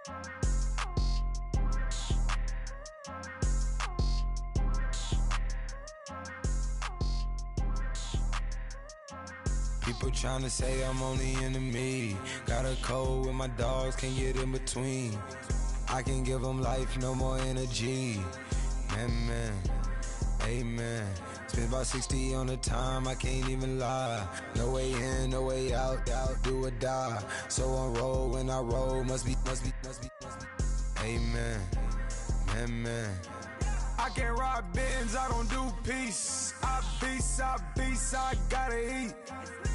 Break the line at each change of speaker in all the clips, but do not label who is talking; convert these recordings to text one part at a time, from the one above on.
People tryna say I'm only enemy. Got a cold with my dogs, can't get in between. I can give them life, no more energy. Man, amen. Spent about 60 on the time, I can't even lie. No way in, no way out, do or die. So on roll, when I roll, must be. Amen, man. I can't ride Benz, I don't do peace. I beast, I gotta eat.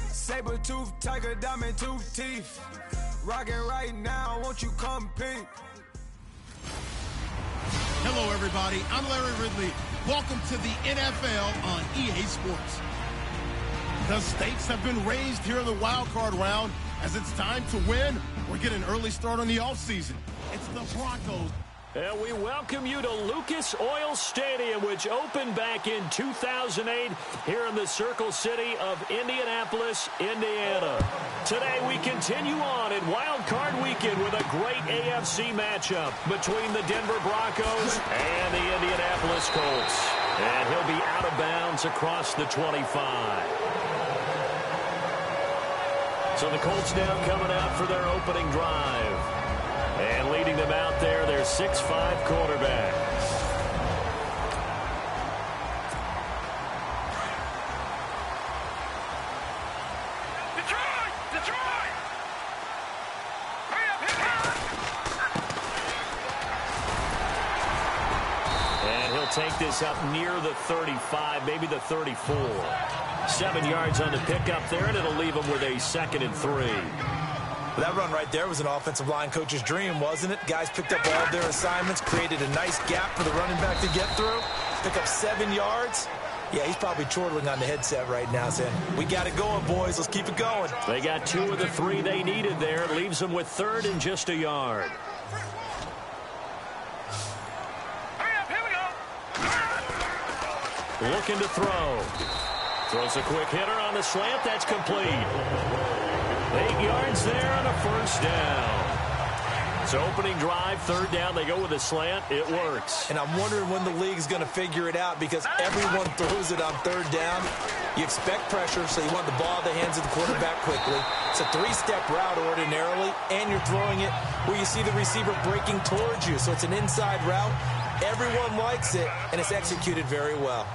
Saber tooth, tiger, diamond tooth teeth. Rockin' right now, won't you come peep?
Hello, everybody. I'm Larry Ridley. Welcome to the NFL on EA Sports. The stakes have been raised here in the wild card round as it's time to win or get an early start on the offseason. It's the Broncos.
And we welcome you to Lucas Oil Stadium, which opened back in 2008 here in the Circle City of Indianapolis, Indiana. Today we continue on in Wild Card Weekend with a great AFC matchup between the Denver Broncos and the Indianapolis Colts. And he'll be out of bounds across the 25. So the Colts now coming out for their opening drive. And leading them out there, their 6'5" quarterback. Detroit! And he'll take this up near the 35, maybe the 34. 7 yards on the pickup there, and it'll leave him with a 2nd and 3.
That run right there was an offensive line coach's dream, wasn't it? Guys picked up all of their assignments, created a nice gap for the running back to get through, pick up 7 yards. Yeah, he's probably chortling on the headset right now saying, we got it going, boys. Let's keep it going.
They got 2 of the 3 they needed there. It leaves them with 3rd and just a yard.
Here we go.
Looking to throw. Throws a quick hitter on the slant. That's complete. 8 yards there and a 1st down. So opening drive, 3rd down. They go with a slant. It works.
And I'm wondering when the league's going to figure it out because everyone throws it on 3rd down. You expect pressure, so you want the ball in the hands of the quarterback quickly. It's a 3-step route ordinarily, and you're throwing it where you see the receiver breaking towards you. So it's an inside route. Everyone likes it, and it's executed very well.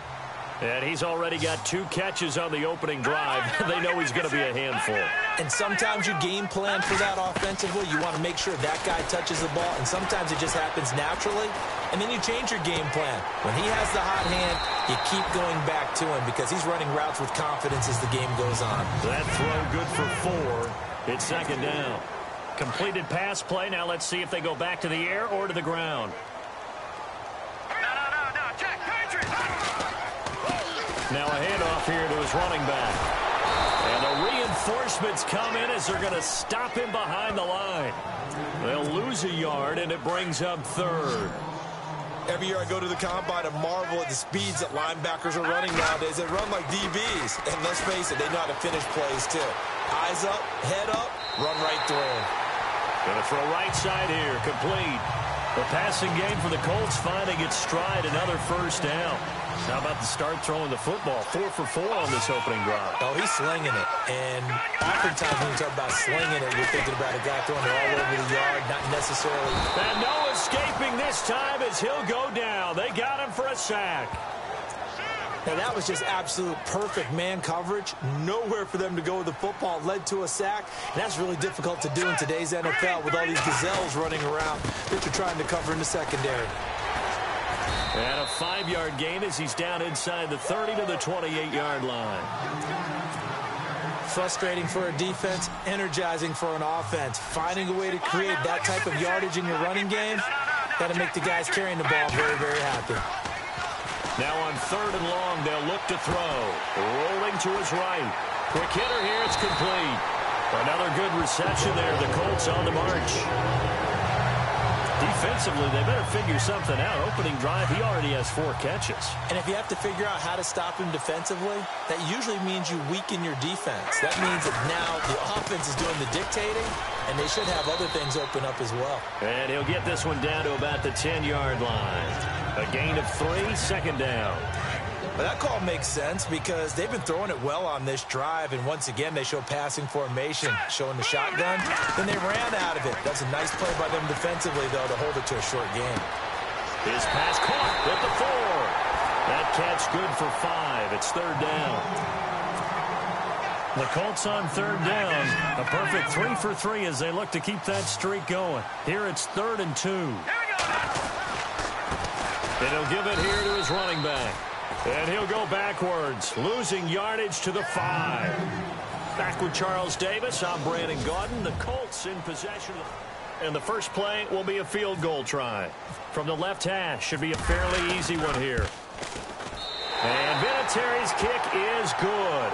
And he's already got 2 catches on the opening drive. They know he's going to be a handful.
And sometimes you game plan for that offensively. You want to make sure that guy touches the ball, and sometimes it just happens naturally. And then you change your game plan. When he has the hot hand, you keep going back to him because he's running routes with confidence as the game goes on.
That throw good for 4. It's 2nd down. Completed pass play. Now let's see if they go back to the air or to the ground. Now a handoff here to his running back. And the reinforcements come in as they're going to stop him behind the line. They'll lose a yard, and it brings up 3rd.
Every year I go to the combine and marvel at the speeds that linebackers are running nowadays. They run like DBs. And let's face it, they know how to finish plays too. Eyes up, head up, run right through.
Going to throw right side here, complete. The passing game for the Colts finding its stride, another 1st down. How about the start throwing the football? 4 for 4 on this opening drive.
Oh, he's slinging it. And oftentimes when you talk about slinging it, you're thinking about a guy throwing it all over the yard, not necessarily.
And no escaping this time as he'll go down. They got him for a sack.
Now, that was just absolute perfect man coverage. Nowhere for them to go with the football. Led to a sack. And that's really difficult to do in today's NFL with all these gazelles running around that you're trying to cover in the secondary.
And a 5-yard gain as he's down inside the 30 to the 28-yard line.
Frustrating for a defense, energizing for an offense. Finding a way to create that type of yardage in your running game, got to make the guys carrying the ball very, very happy.
Now on 3rd and long, they'll look to throw. Rolling to his right. Quick hitter here, it's complete. Another good reception there. The Colts on the march. Defensively, they better figure something out. Opening drive, he already has 4 catches.
And if you have to figure out how to stop him defensively, that usually means you weaken your defense. That means that now the offense is doing the dictating, and they should have other things open up as well.
And he'll get this one down to about the 10-yard line. A gain of 3, second down.
But that call makes sense because they've been throwing it well on this drive, and once again they show passing formation, showing the shotgun. Then they ran out of it. That's a nice play by them defensively, though, to hold it to a short game.
His pass caught at the 4. That catch good for 5. It's third down. The Colts on third down. A perfect 3 for 3 as they look to keep that streak going. Here it's 3rd and 2. And he'll give it here to his running back. And he'll go backwards, losing yardage to the 5. Back with Charles Davis, I'm Brandon Gaudin. The Colts in possession. And the first play will be a field goal try. From the left hash, should be a fairly easy one here. And Vinatieri's kick is good.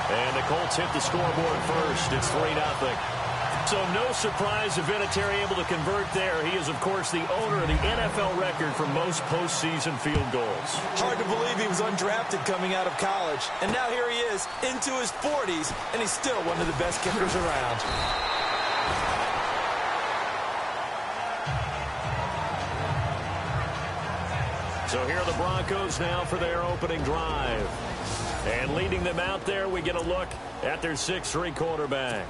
And the Colts hit the scoreboard first. It's 3-0. So no surprise if Vinatieri able to convert there. He is, of course, the owner of the NFL record for most postseason field goals.
Hard to believe he was undrafted coming out of college. And now here he is into his 40s, and he's still one of the best kickers around.
So here are the Broncos now for their opening drive. And leading them out there, we get a look at their 6'3" quarterback.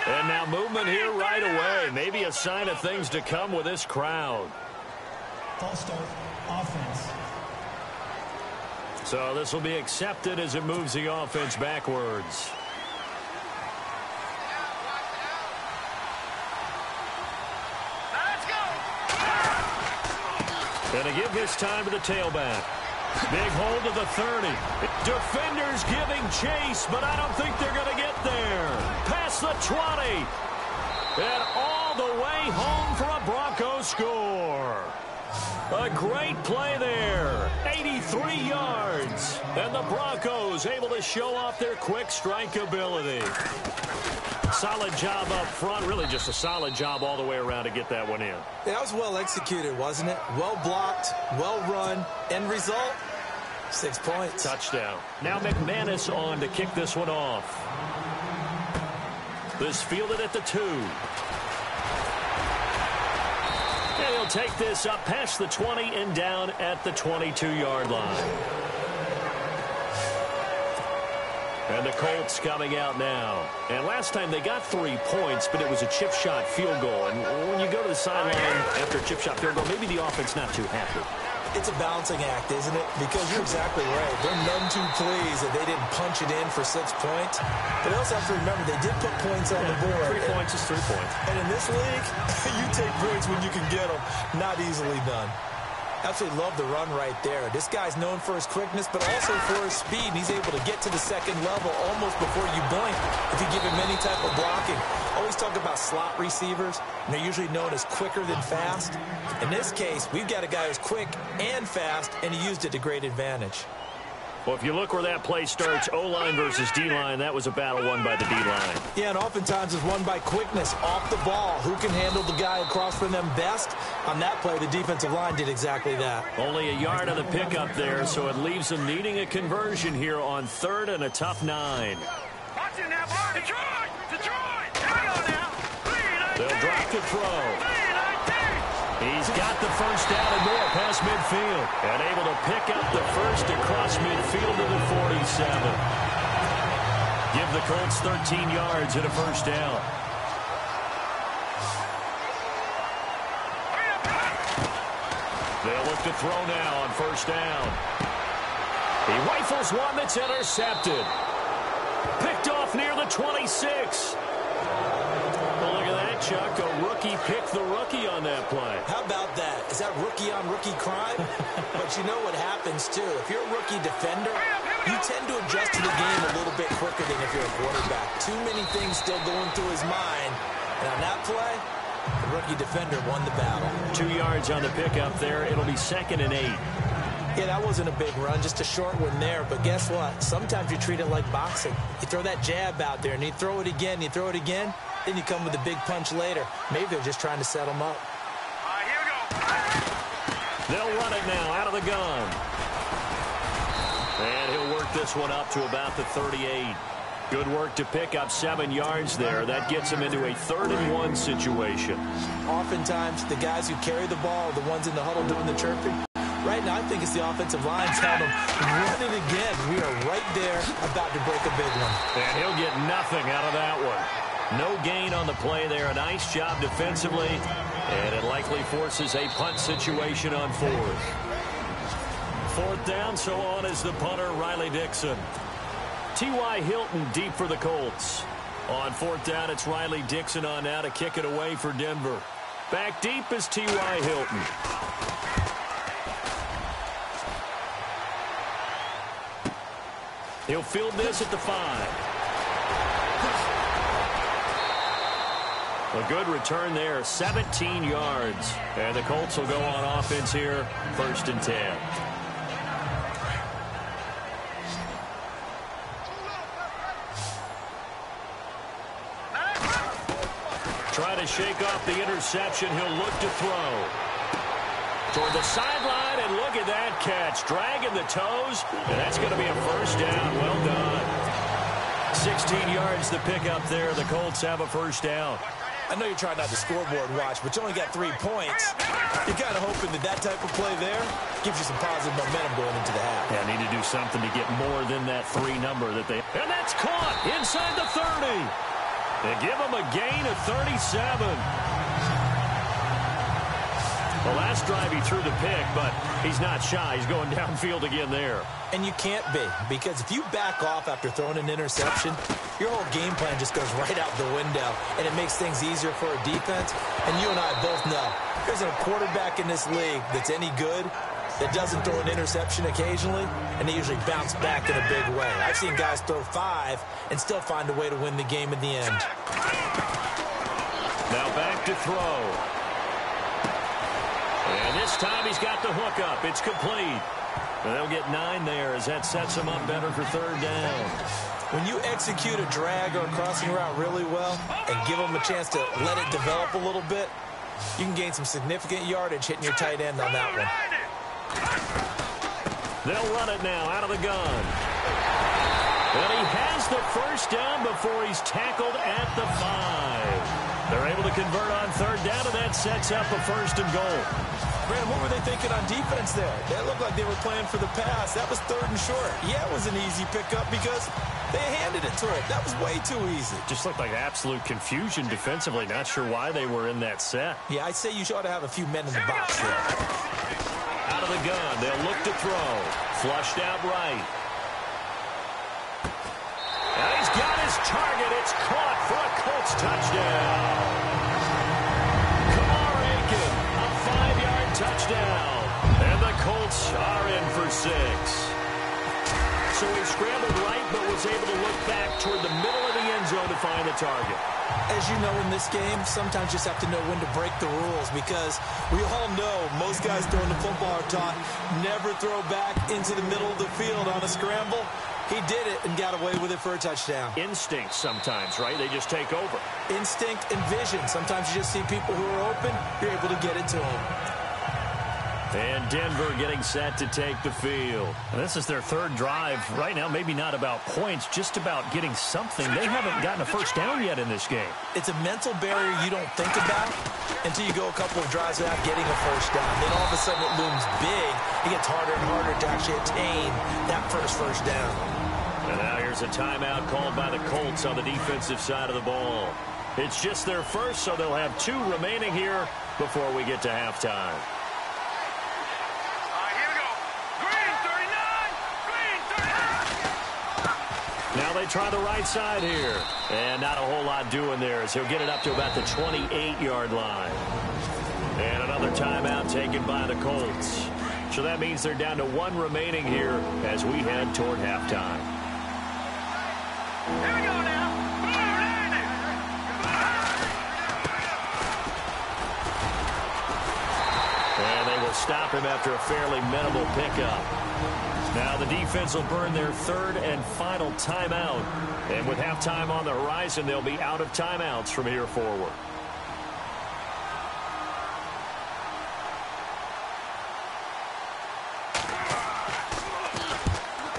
And now movement here right away. Maybe a sign of things to come with this crowd.
False start, offense.
So this will be accepted as it moves the offense backwards. And to give this time to the tailback. Big hold of the 30. Defenders giving chase, but I don't think they're going to get there. Past the 20. And all the way home for a Broncos score. A great play there. 83 yards. And the Broncos able to show off their quick strike ability. Solid job up front. Really just a solid job all the way around to get that one in.
Yeah, that was well executed, wasn't it? Well blocked, well run. End result, 6 points.
Touchdown. Now McManus on to kick this one off. This fielded at the 2. And he'll take this up past the 20 and down at the 22-yard line. And the Colts coming out now. And last time they got 3 points, but it was a chip shot field goal. And when you go to the sideline after a chip shot field goal, maybe the offense not too happy.
It's a balancing act, isn't it? Because you're exactly right. They're none too pleased that they didn't punch it in for 6 points. But they also have to remember they did put points on the board.
3 points is 3 points.
And in this league, you take points when you can get them. Not easily done. Absolutely love the run right there. This guy's known for his quickness, but also for his speed. And he's able to get to the second level almost before you blink if you give him any type of blocking. Always talk about slot receivers, and they're usually known as quicker than fast. In this case, we've got a guy who's quick and fast, and he used it to great advantage.
Well, if you look where that play starts, O-line versus D-line, that was a battle won by the D-line.
Yeah, and oftentimes it's won by quickness, off the ball. Who can handle the guy across from them best? On that play, the defensive line did exactly that.
Only a yard of the pickup there, so it leaves them needing a conversion here on 3rd and a tough 9.
Watch it now, boy. Detroit! Detroit! Here we go now.
They'll drop to throw. He's got the first down and more past midfield. And able to pick up the first across midfield to the 47. Give the Colts 13 yards and a first down. They'll look to throw now on first down. He rifles one that's intercepted. Picked off near the 26. Well, look at that, Chuck. A rookie picked the rookie on that play.
How about that? Is that rookie-on-rookie crime? But you know what happens, too. If you're a rookie defender, you tend to adjust to the game a little bit quicker than if you're a quarterback. Too many things still going through his mind. And on that play, the rookie defender won the battle.
2 yards on the pickup there. It'll be 2nd and 8.
Yeah, that wasn't a big run, just a short one there. But guess what? Sometimes you treat it like boxing. You throw that jab out there, and you throw it again, then you come with a big punch later. Maybe they're just trying to set him up.
Here we go.
They'll run it now out of the gun. And he'll work this one up to about the 38. Good work to pick up 7 yards there. That gets him into a 3rd-and-1 situation.
Oftentimes, the guys who carry the ball are the ones in the huddle doing the chirping. Right now, I think it's the offensive line telling them, run it again. We are right there about to break a big one.
And he'll get nothing out of that one. No gain on the play there. A nice job defensively. And it likely forces a punt situation on 4th. 4th down, so on is the punter, Riley Dixon. T.Y. Hilton deep for the Colts. On 4th down, it's Riley Dixon on now to kick it away for Denver. Back deep is T.Y. Hilton. He'll field this at the 5. A good return there, 17 yards. And the Colts will go on offense here, 1st and 10. Try to shake off the interception. He'll look to throw. Toward the sideline, and look at that catch. Dragging the toes, and that's going to be a 1st down. Well done. 16 yards to pick up there. The Colts have a 1st down.
I know you're trying not to scoreboard watch, but you only got 3 points. You're kind of hoping that type of play there gives you some positive momentum going into the half.
Yeah, need to do something to get more than that 3 number that they... And that's caught inside the 30. They give him a gain of 37. The last drive he threw the pick, but he's not shy. He's going downfield again there.
And you can't be, because if you back off after throwing an interception, your whole game plan just goes right out the window, and it makes things easier for a defense. And you and I both know there's a quarterback in this league that's any good that doesn't throw an interception occasionally, and they usually bounce back in a big way. I've seen guys throw 5 and still find a way to win the game in the end.
Now back to throw. And this time he's got the hook up. It's complete. And they'll get 9 there as that sets him up better for 3rd down.
When you execute a drag or a crossing route really well and give them a chance to let it develop a little bit, you can gain some significant yardage hitting your tight end on that one.
They'll run it now out of the gun. And he has the 1st down before he's tackled at the 5. They're able to convert on 3rd down, and that sets up a 1st and goal.
Brandon, what were they thinking on defense there? They looked like they were playing for the pass. That was 3rd and short. Yeah, it was an easy pickup because they handed it to him. That was way too easy.
Just looked like absolute confusion defensively. Not sure why they were in that set.
Yeah, I'd say you ought to have a few men in the box there.
Out of the gun, they'll look to throw. Flushed out right. And he's got his target. It's caught for a Colts touchdown. Kamar Aiken, a 5-yard touchdown. And the Colts are in for 6. So he scrambled right, but was able to look back toward the middle of the end zone to find the target.
As you know, in this game, sometimes you just have to know when to break the rules, because we all know most guys throwing the football are taught never throw back into the middle of the field on a scramble. He did it and got away with it for a touchdown.
Instinct sometimes, right? They just take over.
Instinct and vision. Sometimes you just see people who are open, you're able to get it to them.
And Denver getting set to take the field. And this is their 3rd drive. Right now, maybe not about points, just about getting something. They haven't gotten a 1st down yet in this game.
It's a mental barrier you don't think about until you go a couple of drives without getting a 1st down. Then all of a sudden it looms big. It gets harder and harder to actually attain that first down.
And now here's a timeout called by the Colts on the defensive side of the ball. It's just their first, so they'll have 2 remaining here before we get to halftime. Now they try the right side here. And not a whole lot doing there as he'll get it up to about the 28-yard line. And another timeout taken by the Colts. So that means they're down to 1 remaining here as we head toward halftime.
Here we go now.
And they will stop him after a fairly minimal pickup. Now the defense will burn their third and final timeout. And with halftime on the horizon, they'll be out of timeouts from here forward.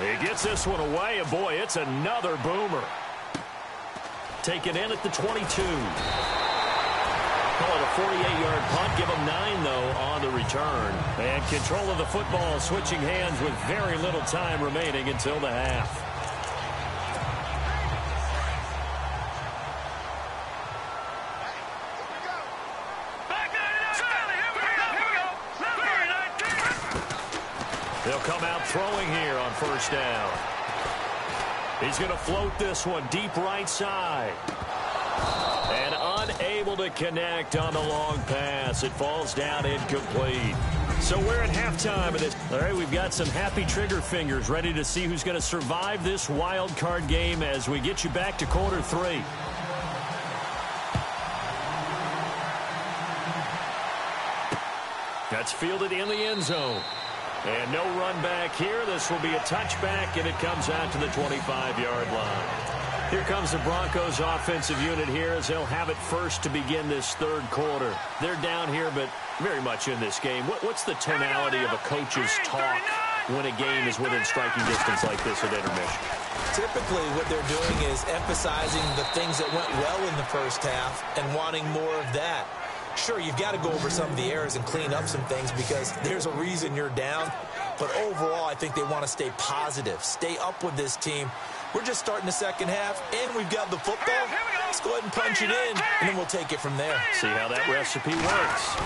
He gets this one away, and boy, it's another boomer. Taken in at the 22. Call it a 48-yard punt. Give them 9, though, on the return. And control of the football switching hands with very little time remaining until the half. They'll come out throwing here on first down. He's going to float this one deep right side. And unable to connect on the long pass. It falls down incomplete. So we're at halftime of this. All right, we've got some happy trigger fingers ready to see who's going to survive this wild card game as we get you back to quarter 3. That's fielded in the end zone. And no run back here. This will be a touchback, and it comes out to the 25-yard line. Here comes the Broncos offensive unit here as they'll have it first to begin this third quarter. They're down here, but very much in this game. What's the tonality of a coach's talk when a game is within striking distance like this at intermission?
Typically, what they're doing is emphasizing the things that went well in the first half and wanting more of that. Sure, you've got to go over some of the errors and clean up some things because there's a reason you're down. But overall, I think they want to stay positive, stay up with this team. We're just starting the second half, and we've got the football. Let's go ahead and punch it in, and then we'll take it from there.
See how that recipe works.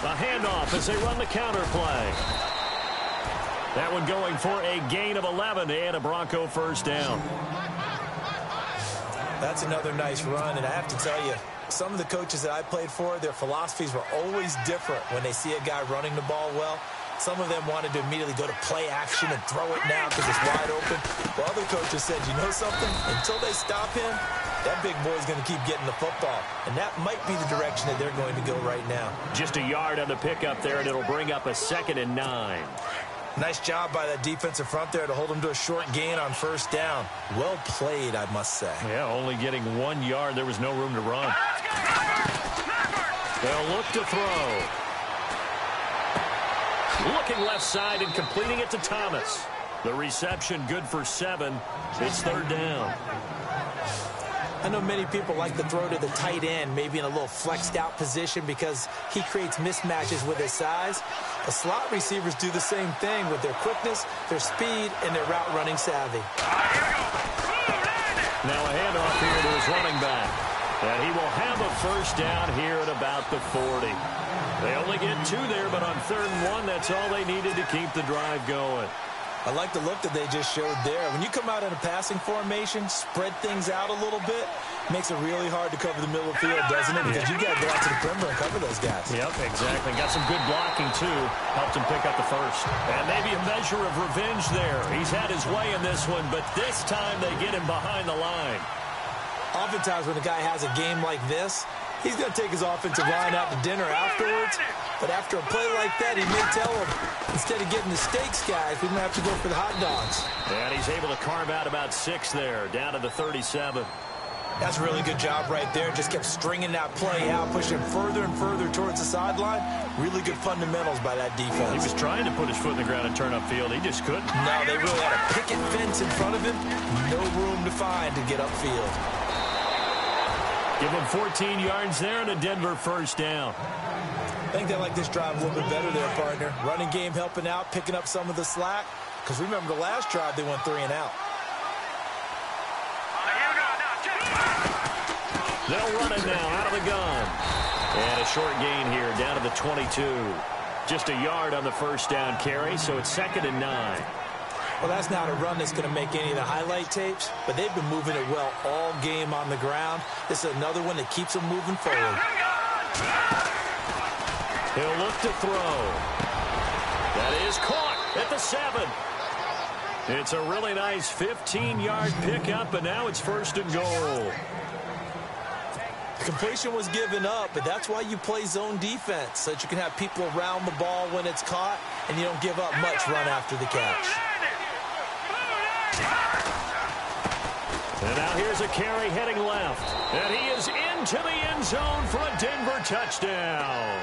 A handoff as they run the counter play. That one going for a gain of 11 and a Bronco first down.
That's another nice run, and I have to tell you, some of the coaches that I played for, their philosophies were always different when they see a guy running the ball well. Some of them wanted to immediately go to play action and throw it now because it's wide open. Well, other coaches said, you know something? Until they stop him, that big boy's going to keep getting the football. And that might be the direction that they're going to go right now.
Just a yard on the pickup there, and it'll bring up a 2nd and 9.
Nice job by that defensive front there to hold him to a short gain on first down. Well played, I must say.
Yeah, only getting 1 yard. There was no room to run. They'll look to throw. Looking left side and completing it to Thomas. The reception good for 7. It's 3rd down.
I know many people like to throw to the tight end, maybe in a little flexed out position because he creates mismatches with his size. The slot receivers do the same thing with their quickness, their speed, and their route running savvy.
Now a handoff here to his running back. And he will have a first down here at about the 40. They only get 2 there, but on 3rd and 1, that's all they needed to keep the drive going.
I like the look that they just showed there. When you come out in a passing formation, spread things out a little bit, makes it really hard to cover the middle of the field, doesn't it? Because you got to go out to the perimeter and cover those guys.
Yep, exactly. Got some good blocking, too. Helped him pick up the first. And maybe a measure of revenge there. He's had his way in this one, but this time they get him behind the line.
Oftentimes when a guy has a game like this, he's going to take his offensive line out to dinner afterwards. But after a play like that, he may tell him, instead of getting the steaks, guys, we're going to have to go for the hot dogs.
And he's able to carve out about 6 there, down to the 37.
That's a really good job right there. Just kept stringing that play out, pushing further and further towards the sideline. Really good fundamentals by that defense.
He was trying to put his foot in the ground and turn upfield. He just couldn't.
No, they really had a picket fence in front of him. No room to find to get upfield.
Give him 14 yards there and a Denver first down.
I think they like this drive a little bit better there, partner. Running game helping out, picking up some of the slack. Because remember the last drive, they went 3 and out.
They'll run it now out of the gun. And a short gain here down to the 22. Just a yard on the first down carry, so it's 2nd and 9.
Well, that's not a run that's going to make any of the highlight tapes, but they've been moving it well all game on the ground. This is another one that keeps them moving forward.
He'll look to throw. That is caught at the 7. It's a really nice 15-yard pickup, and now it's 1st and goal.
Completion was given up, but that's why you play zone defense, so that you can have people around the ball when it's caught, and you don't give up much run after the catch.
And now here's a carry heading left. And he is into the end zone for a Denver touchdown.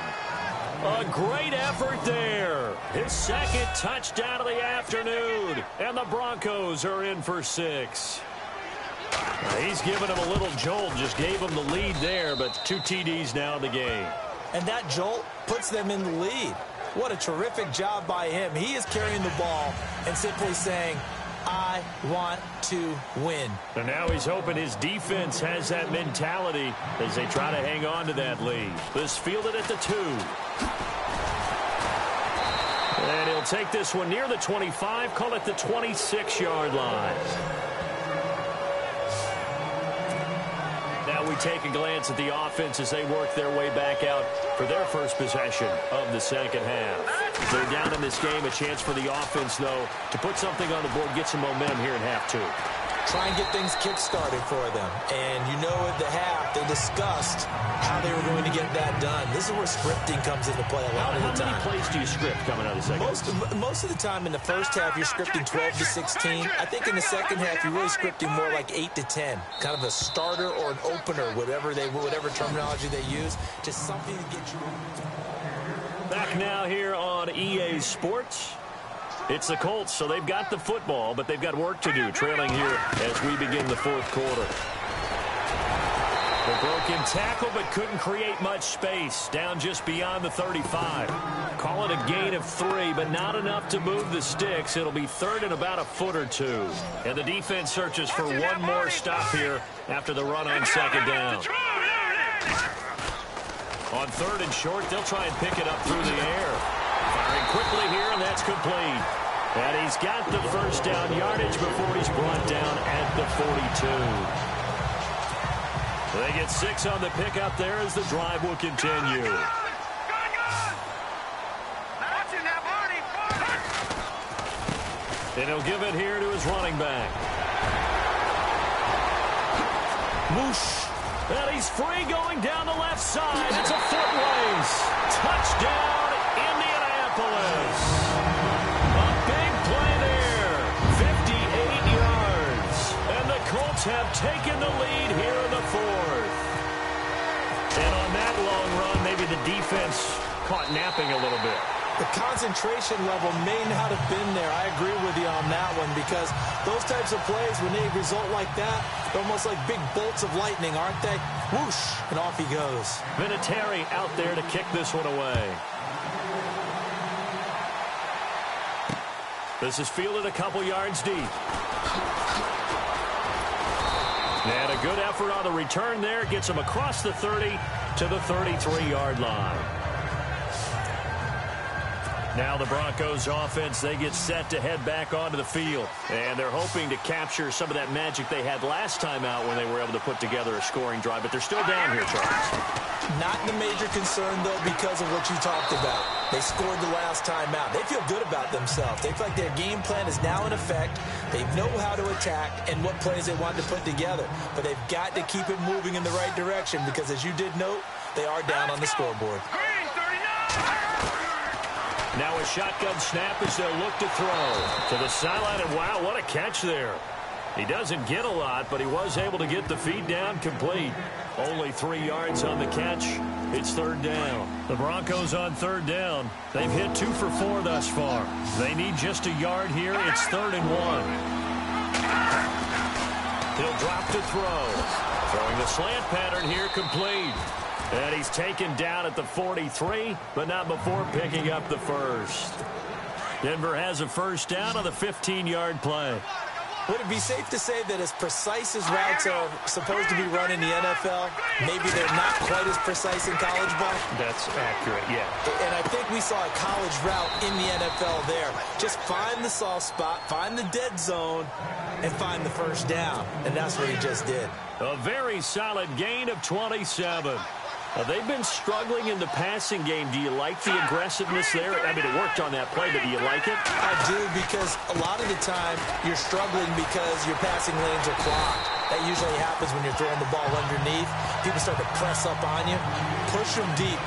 A great effort there. His second touchdown of the afternoon. And the Broncos are in for 6. He's given him a little jolt. Just gave him the lead there, but 2 TDs now in the game.
And that jolt puts them in the lead. What a terrific job by him. He is carrying the ball and simply saying, I want to win.
And now he's hoping his defense has that mentality as they try to hang on to that lead. This fielded at the 2. And he'll take this one near the 25, call it the 26-yard line. Now we take a glance at the offense as they work their way back out for their first possession of the second half. They're down in this game. A chance for the offense, though, to put something on the board, get some momentum here in half 2.
Try and get things kick-started for them. And you know at the half, they discussed how they were going to get that done. This is where scripting comes into play a lot of the time.
How many plays do you script coming out of the second half?
Most of the time in the first half, you're scripting 12 to 16. I think in the second half, you're really scripting more like 8 to 10. Kind of a starter or an opener, whatever terminology they use. Just something to get you.
Back now here on EA Sports. It's the Colts, so they've got the football, but they've got work to do, trailing here as we begin the fourth quarter. The broken tackle, but couldn't create much space. Down just beyond the 35. Call it a gain of 3, but not enough to move the sticks. It'll be third and about a foot or 2. And the defense searches for one more stop here after the run on second down. On third and short, they'll try and pick it up through the air. Firing quickly here, and that's complete. And he's got the first down yardage before he's brought down at the 42. They get 6 on the pickup there as the drive will continue. And he'll give it here to his running back. Whoosh. And he's free going down the left side. It's a foot race. Touchdown, Indianapolis. A big play there. 58 yards. And the Colts have taken the lead here in the fourth. And on that long run, maybe the defense caught napping a little bit.
The concentration level may not have been there. I agree with you on that one because those types of plays, when they result like that, they're almost like big bolts of lightning, aren't they? Whoosh, and off he goes.
Vinatieri out there to kick this one away. This is fielded a couple yards deep. And a good effort on the return there. Gets him across the 30 to the 33-yard line. Now the Broncos offense, they get set to head back onto the field. And they're hoping to capture some of that magic they had last time out when they were able to put together a scoring drive. But they're still down here, Charles.
Not the major concern, though, because of what you talked about. They scored the last time out. They feel good about themselves. They feel like their game plan is now in effect. They know how to attack and what plays they want to put together. But they've got to keep it moving in the right direction because, as you did note, they are down on the scoreboard.
Now a shotgun snap as they'll look to throw to the sideline. And wow, what a catch there. He doesn't get a lot, but he was able to get the feed down complete. Only 3 yards on the catch. It's third down. The Broncos on third down. They've hit 2 for 4 thus far. They need just a yard here. It's 3rd and 1. He'll drop to throw. Throwing the slant pattern here complete. And he's taken down at the 43, but not before picking up the first. Denver has a first down on the 15-yard play.
Would it be safe to say that as precise as routes are supposed to be run in the NFL, maybe they're not quite as precise in college ball?
That's accurate, yeah.
And I think we saw a college route in the NFL there. Just find the soft spot, find the dead zone, and find the first down. And that's what he just did.
A very solid gain of 27. They've been struggling in the passing game. Do you like the aggressiveness there? I mean, it worked on that play, but do you like it?
I do, because a lot of the time you're struggling because your passing lanes are clogged. That usually happens when you're throwing the ball underneath. People start to press up on you. Push them deep.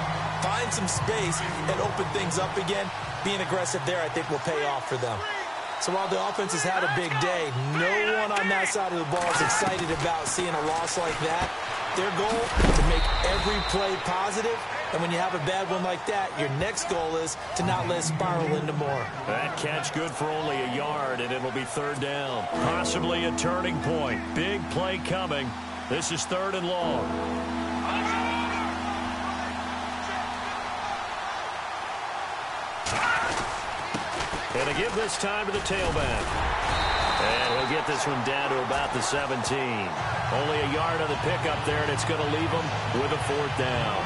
Find some space and open things up again. Being aggressive there, I think, will pay off for them. So while the offense has had a big day, no one on that side of the ball is excited about seeing a loss like that. Their goal, to make every play positive. And when you have a bad one like that, your next goal is to not let it spiral into more.
That catch good for only a yard, and it'll be 3rd down. Possibly a turning point. Big play coming. This is 3rd and long. And they give this time to the tailback. And he'll get this one down to about the 17. Only a yard on the pickup there, and it's going to leave him with a 4th down.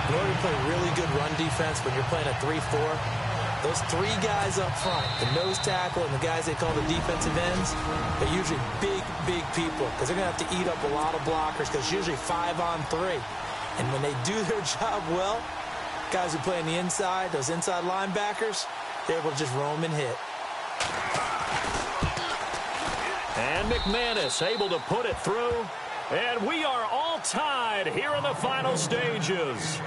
In order to play really good run defense when you're playing a 3-4, those 3 guys up front, the nose tackle and the guys they call the defensive ends, they're usually big, big people because they're going to have to eat up a lot of blockers because it's usually 5-on-3. And when they do their job well, guys who play on the inside, those inside linebackers, they're able to just roam and hit.
And McManus able to put it through. And we are all tied here in the final stages.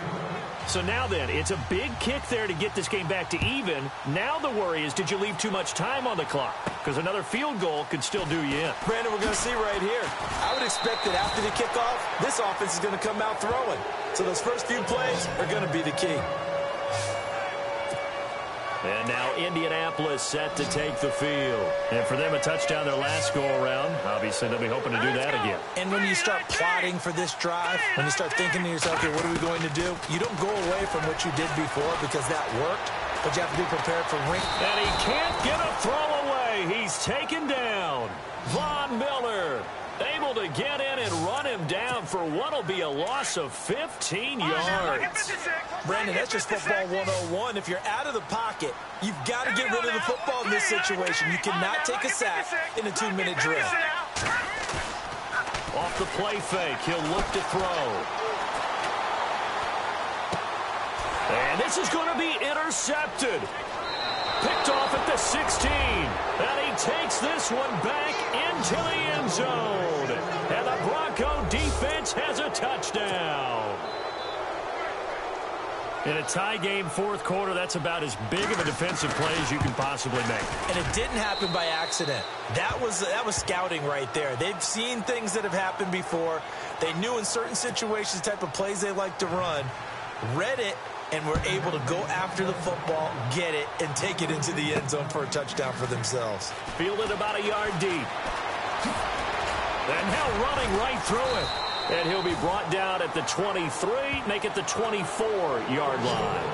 So now then, it's a big kick there to get this game back to even. Now the worry is, did you leave too much time on the clock? Because another field goal could still do you in.
Brandon, we're going to see right here. I would expect that after the kickoff, this offense is going to come out throwing. So those first few plays are going to be the key.
And now Indianapolis set to take the field. And for them, a touchdown their last go-around. Obviously, they'll be hoping to do that again.
And when you start plotting for this drive, when you start thinking to yourself, okay, what are we going to do? You don't go away from what you did before because that worked, but you have to be prepared for ring.
And he can't get a throw away. He's taken down. Von Miller able to get in and run him down for what will be a loss of 15 yards.
Brandon, that's just football 101. If you're out of the pocket, you've got to get rid of the football in this situation. You cannot take a sack in a 2-minute drill.
Off the play fake, he'll look to throw. And this is going to be intercepted. Picked off at the 16. And he takes this one back into the end zone. And the Bronco defense has a touchdown. In a tie game, 4th quarter, that's about as big of a defensive play as you can possibly make.
And it didn't happen by accident. That was scouting right there. They've seen things that have happened before. They knew in certain situations the type of plays they like to run, read it, and were able to go after the football, get it, and take it into the end zone for a touchdown for themselves.
Fielded about a yard deep. And now running right through it. And he'll be brought down at the 23, make it the 24-yard line.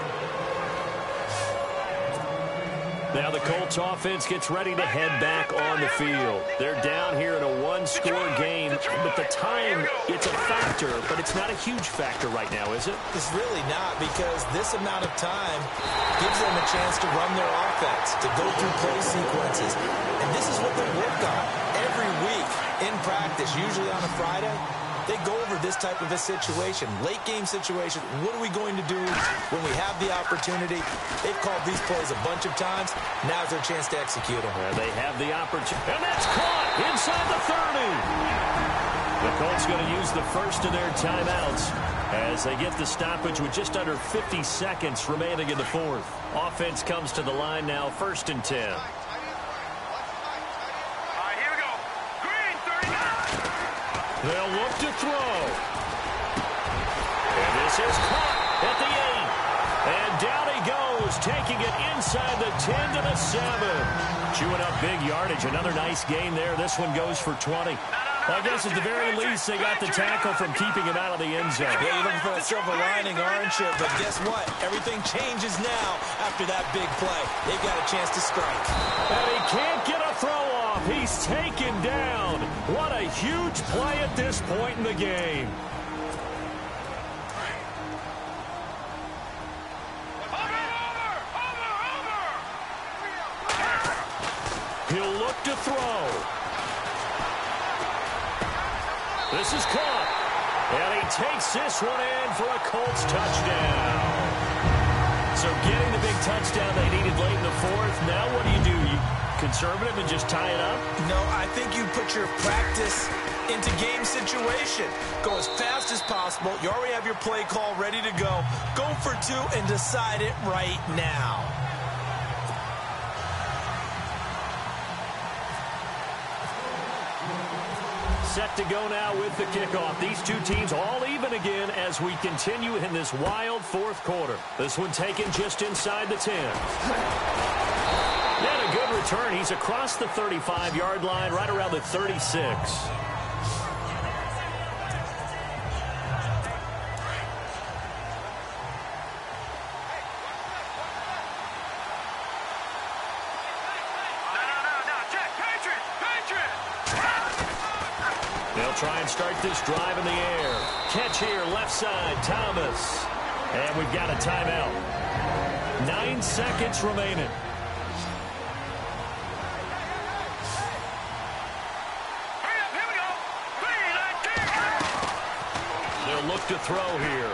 Now the Colts offense gets ready to head back on the field. They're down here in a 1-score game, but the time, it's a factor, but it's not a huge factor right now, is it?
It's really not, because this amount of time gives them a chance to run their offense, to go through play sequences. And this is what they work on every week in practice, usually on a Friday. They go over this type of a situation, late game situation. What are we going to do when we have the opportunity? They've called these plays a bunch of times. Now's their chance to execute them.
They have the opportunity. And that's caught inside the 30. The Colts going to use the first of their timeouts as they get the stoppage with just under 50 seconds remaining in the 4th. Offense comes to the line now, 1st and 10. They'll look to throw. And this is caught at the 8. And down he goes, taking it inside the 10 to the 7. Chewing up big yardage. Another nice gain there. This one goes for 20. Well, I guess at the very least, they got the tackle from keeping him out of the end zone.
Yeah, you're looking for that silver lining, aren't you? But guess what? Everything changes now after that big play. They've got a chance to strike.
And he can't get a throw off. He's taken down. What a huge play at this point in the game. He'll look to throw. This is caught. And he takes this one in for a Colts touchdown. So getting the big touchdown they needed late in the 4th. Now what do? You conservative and just tie it up?
No, I think you put your practice into game situation. Go as fast as possible. You already have your play call ready to go. Go for two and decide it right now.
Set to go now with the kickoff. These two teams all even again as we continue in this wild fourth quarter. This one taken just inside the 10. And a good return. He's across the 35-yard line, right around the 36. They'll try and start this drive in the air. Catch here, left side, Thomas. And we've got a timeout. 9 seconds remaining. They'll look to throw here.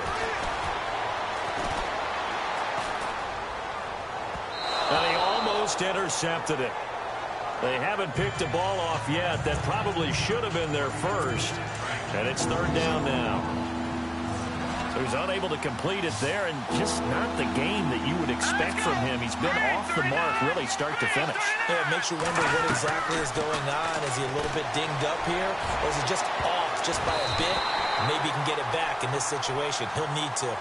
And he almost intercepted it. They haven't picked a ball off yet. That probably should have been their first. And it's third down now. So he's unable to complete it there, and just not the game that you would expect from him. He's been off the mark really start to finish.
Yeah, it makes you wonder what exactly is going on. Is he a little bit dinged up here, or is he just off just by a bit? Maybe he can get it back in this situation. He'll need to.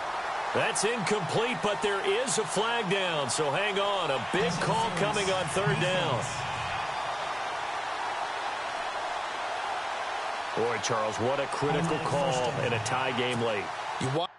That's incomplete, but there is a flag down, so hang on. A big call coming on third down. Boy, Charles, what a critical call in a tie game late.
You want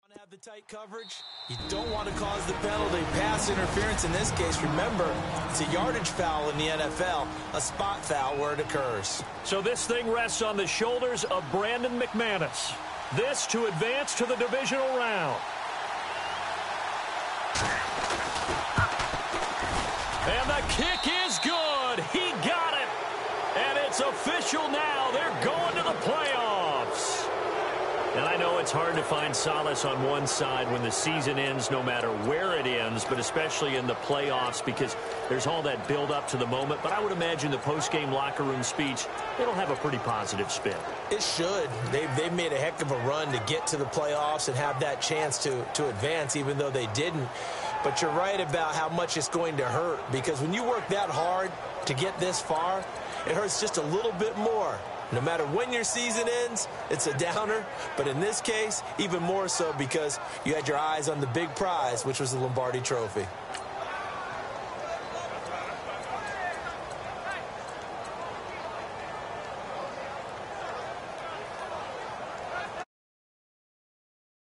to have the tight coverage. You don't want to cause the penalty. Pass interference in this case. Remember, it's a yardage foul in the NFL, a spot foul where it occurs.
So this thing rests on the shoulders of Brandon McManus. This to advance to the divisional round. And the kick is good. He got it. And it's official now. They're going to the playoffs. And I know it's hard to find solace on one side when the season ends, no matter where it ends, but especially in the playoffs because there's all that build up to the moment. But I would imagine the post-game locker room speech, it'll have a pretty positive spin.
It should. They've made a heck of a run to get to the playoffs and have that chance to advance, even though they didn't. But you're right about how much it's going to hurt, because when you work that hard to get this far, it hurts just a little bit more. No matter when your season ends, it's a downer. But in this case, even more so because you had your eyes on the big prize, which was the Lombardi Trophy.